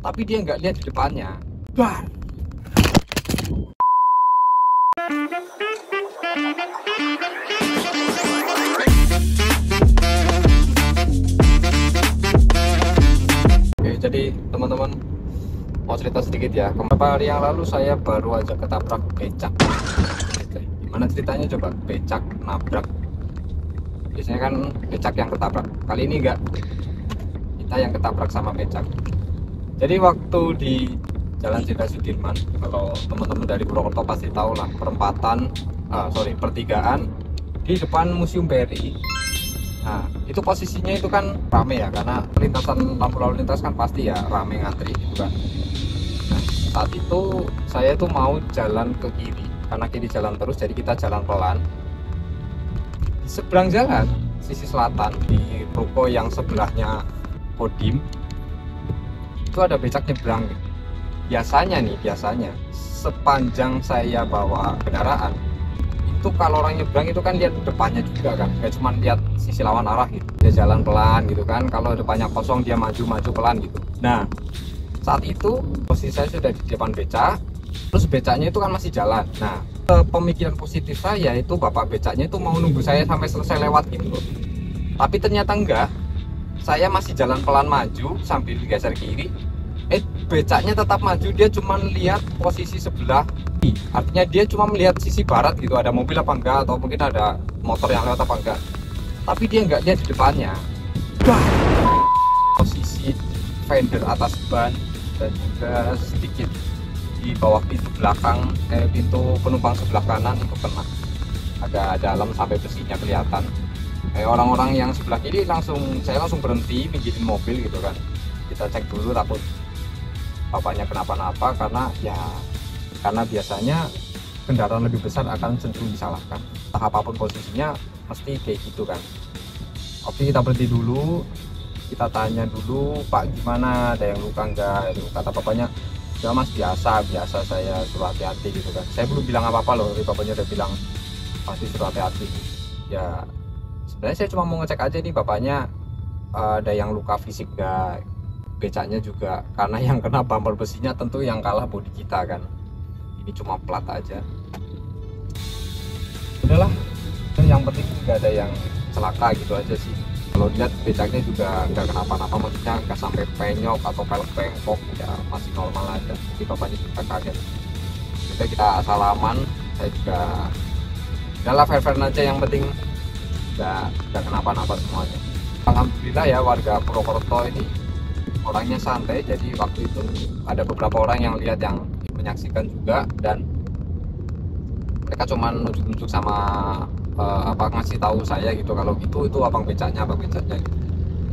tapi dia nggak lihat di depannya. Bah. Oke, jadi teman-teman mau cerita sedikit ya. Beberapa hari yang lalu saya baru aja ketabrak becak. Oke, gimana ceritanya coba? Becak nabrak. Biasanya kan becak yang ketabrak. Kali ini enggak, kita yang ketabrak sama becak. Jadi waktu di Jalan Jenderal Sudirman, kalau teman-teman dari Purwokerto pasti tahu lah, pertigaan di depan Museum BRI. Nah, itu posisinya itu kan rame ya, karena lintasan lampu lalu lintas kan pasti ya rame ngantri gitu kan. Nah, saat itu saya tuh mau jalan ke kiri, karena kiri jalan terus, jadi kita jalan pelan. Di seberang jalan, sisi selatan, di ruko yang sebelahnya Kodim, itu ada becak nyebrang. Biasanya sepanjang saya bawa kendaraan, itu kalau orang nyebrang itu kan lihat depannya juga kan, gak cuma lihat sisi lawan arah gitu. Dia jalan pelan gitu kan, kalau depannya kosong dia maju pelan gitu. Nah, saat itu posisi saya sudah di depan becak, terus becaknya itu kan masih jalan. Nah, pemikiran positif saya itu bapak becaknya itu mau nunggu saya sampai selesai lewat gitu loh. Tapi ternyata enggak, saya masih jalan pelan maju sambil geser kiri. Becaknya tetap maju, dia cuma lihat posisi sebelah, artinya dia cuma melihat sisi barat gitu, ada mobil apa enggak, atau mungkin ada motor yang lewat apa enggak, tapi dia enggak lihat di depannya. Posisi fender atas ban dan juga sedikit di bawah pintu belakang, pintu penumpang sebelah kanan itu kena, agak dalam sampai besinya kelihatan. Orang-orang yang sebelah kiri saya langsung berhenti, pinggirin mobil gitu kan, kita cek dulu takut bapaknya kenapa-napa, karena biasanya kendaraan lebih besar akan cenderung disalahkan, entah apapun posisinya mesti kayak gitu kan. Oke, kita berhenti dulu, kita tanya dulu, Pak gimana, ada yang luka enggak? Kata bapaknya, ya mas, biasa saya suruh hati-hati gitu kan. Saya belum bilang apa-apa loh, tapi bapaknya udah bilang pasti suruh hati-hati. Ya sebenarnya saya cuma mau ngecek aja nih bapaknya ada yang luka fisik enggak. Becaknya juga, karena yang kena bumper besinya tentu yang kalah bodi kita kan, ini cuma plat aja. Udahlah, yang penting nggak ada yang celaka gitu aja sih. Kalau lihat becaknya juga nggak kenapa-napa, maksudnya nggak sampai penyok atau pelek bengkok, ya masih normal aja. Jadi bapaknya juga kaget. Kita salaman, saya juga udahlah fair-fair aja, yang penting nggak kenapa-napa semuanya. Alhamdulillah ya, warga Purwokerto ini orangnya santai, jadi waktu itu ada beberapa orang yang lihat, yang menyaksikan juga, dan mereka cuma nunjuk-nunjuk sama ngasih tahu saya gitu, kalau gitu itu abang becaknya gitu.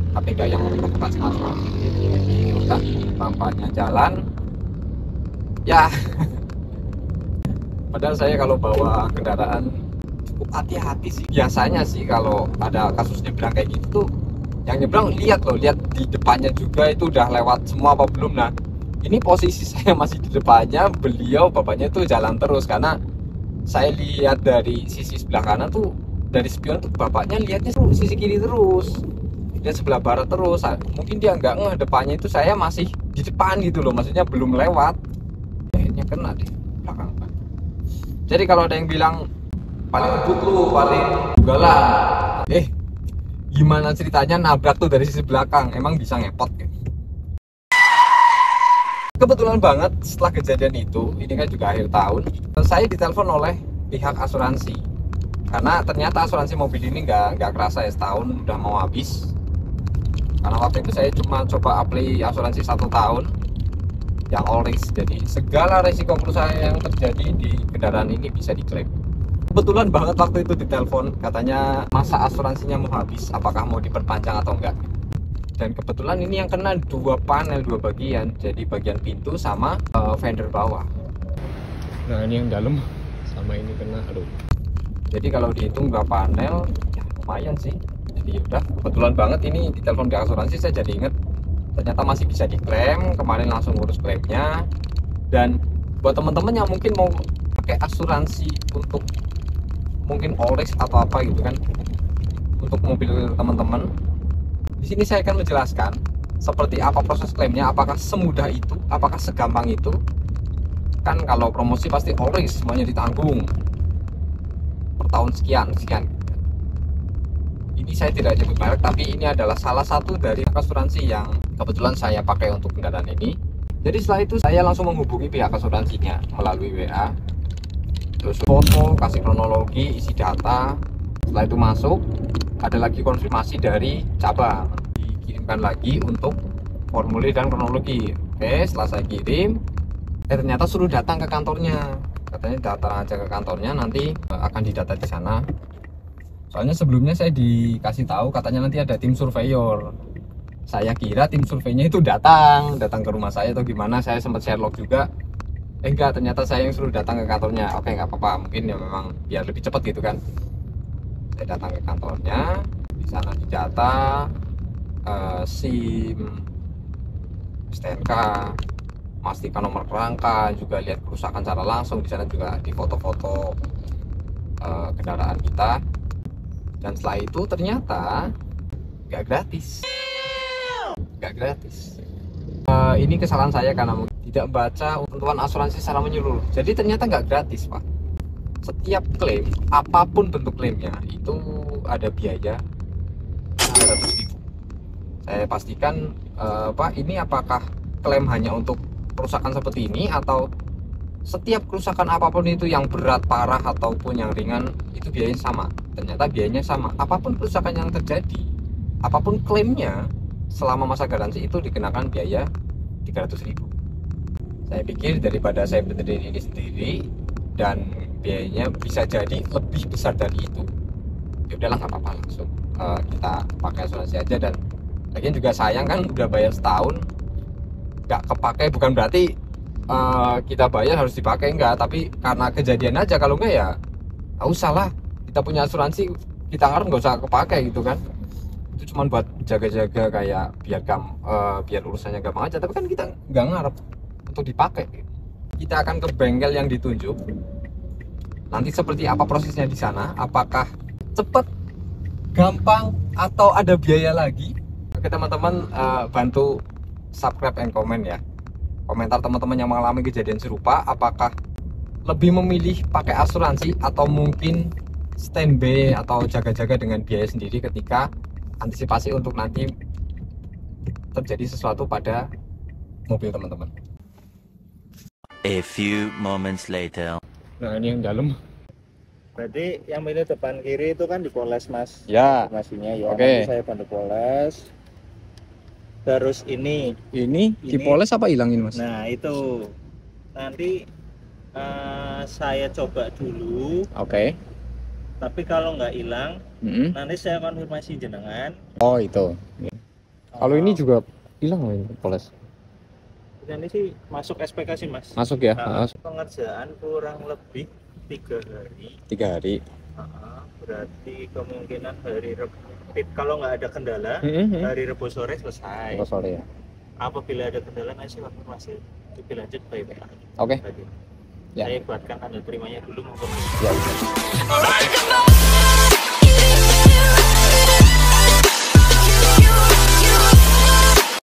Tapi nggak yang provokasi masalah. Jadi udah, bapaknya jalan ya. Padahal saya kalau bawa kendaraan cukup hati-hati sih. Biasanya sih kalau ada kasus nyebrang kayak gitu tuh, yang nyebrang lihat di depannya juga itu udah lewat semua apa belum. Nah, ini posisi saya masih di depannya, beliau bapaknya tuh jalan terus, karena saya lihat dari sisi sebelah kanan tuh, dari spion tuh bapaknya lihatnya tuh sisi kiri terus, dia sebelah barat terus. Mungkin dia nggak ngeh depannya itu saya masih di depan gitu loh, maksudnya belum lewat, akhirnya kena di belakang. Jadi kalau ada yang bilang paling ngebut lu, paling ugalan, gimana ceritanya nabrak tuh dari sisi belakang, emang bisa ngepot ya? Kebetulan banget setelah kejadian itu, ini kan juga akhir tahun, saya ditelepon oleh pihak asuransi, karena ternyata asuransi mobil ini nggak kerasa ya, setahun udah mau habis. Karena waktu itu saya cuma coba apply asuransi 1 tahun yang all risk, jadi segala resiko perusahaan yang terjadi di kendaraan ini bisa diklaim. Kebetulan banget waktu itu ditelepon, katanya masa asuransinya mau habis, apakah mau diperpanjang atau enggak. Dan kebetulan ini yang kena 2 panel, 2 bagian, jadi bagian pintu sama fender bawah. Nah, ini yang dalam sama ini kena, aduh. Jadi kalau dihitung 2 panel, ya lumayan sih. Jadi udah, kebetulan banget ini ditelepon ke asuransi, saya jadi inget ternyata masih bisa diklaim. Kemarin langsung ngurus klaimnya. Dan buat teman-teman yang mungkin mau pakai asuransi untuk mungkin all risk atau apa gitu kan, untuk mobil teman-teman, di sini saya akan menjelaskan seperti apa proses klaimnya, apakah semudah itu, apakah segampang itu. Kan kalau promosi pasti all risk, semuanya ditanggung per tahun sekian. Ini saya tidak nyebut merek, tapi ini adalah salah satu dari asuransi yang kebetulan saya pakai untuk kendaraan ini. Jadi setelah itu saya langsung menghubungi pihak asuransinya melalui WA, terus foto, kasih kronologi, isi data. Setelah itu masuk, ada lagi konfirmasi dari cabang, dikirimkan lagi untuk formulir dan kronologi. Oke, setelah saya kirim, ternyata suruh datang ke kantornya. Katanya datang aja ke kantornya, nanti akan didata di sana. Soalnya sebelumnya saya dikasih tahu katanya nanti ada tim surveyor. Saya kira tim surveinya itu datang ke rumah saya atau gimana. Saya sempat share log juga. Enggak, ternyata saya yang suruh datang ke kantornya. Oke, nggak apa-apa, mungkin ya memang biar lebih cepat gitu kan. Saya datang ke kantornya, di sana didata SIM, STNK, pastikan nomor kerangka, juga lihat kerusakan secara langsung. Di sana juga di foto-foto kendaraan kita. Dan setelah itu ternyata nggak gratis. Ini kesalahan saya karena tidak membaca ketentuan asuransi secara menyeluruh. Jadi ternyata nggak gratis, Pak. Setiap klaim, apapun bentuk klaimnya, itu ada biaya 300.000. Saya pastikan, Pak, ini apakah klaim hanya untuk kerusakan seperti ini, atau setiap kerusakan apapun itu yang berat, parah, ataupun yang ringan, itu biayanya sama. Ternyata biayanya sama. Apapun kerusakan yang terjadi, apapun klaimnya, selama masa garansi itu dikenakan biaya 300.000. Saya pikir daripada saya berdiri ini sendiri dan biayanya bisa jadi lebih besar dari itu, ya udahlah, nggak apa-apa, langsung kita pakai asuransi aja. Dan lagian juga sayang kan, udah bayar setahun nggak kepakai, bukan berarti kita bayar harus dipakai, enggak, tapi karena kejadian aja. Kalau enggak ya nggak usah lah, kita punya asuransi, kita ngarep nggak usah kepakai gitu kan. Itu cuma buat jaga-jaga, kayak biar urusannya gampang aja, tapi kan kita nggak ngarep untuk dipakai. Kita akan ke bengkel yang ditunjuk. Nanti seperti apa prosesnya di sana, apakah cepat, gampang, atau ada biaya lagi. Oke teman-teman, bantu subscribe and comment ya. Komentar teman-teman yang mengalami kejadian serupa, apakah lebih memilih pakai asuransi atau mungkin standby atau jaga-jaga dengan biaya sendiri ketika antisipasi untuk nanti terjadi sesuatu pada mobil teman-teman. A few moments later. Nah, ini yang dalam. Berarti yang ini depan kiri itu kan dipoles, Mas. Ya. Informasinya ya. Oke. Nanti saya bantu poles. Terus ini dipoles apa hilangin, Mas? Nah, itu nanti saya coba dulu. Oke. Tapi kalau nggak hilang, nanti saya konfirmasi jenengan. Oh, itu. Kalau ini juga hilang loh, ini poles. Ini sih masuk SPK sih, Mas. Masuk ya? Pengerjaan kurang lebih 3 hari. 3 hari. Berarti kemungkinan hari Rabu, kalau nggak ada kendala, hari Rabu sore selesai. Oh, sore ya. Apabila ada kendala, nanti saya konfirmasi lebih lanjut by WA. Oke. Tadi. Ya. Saya buatkan tanda terimanya dulu, Ya.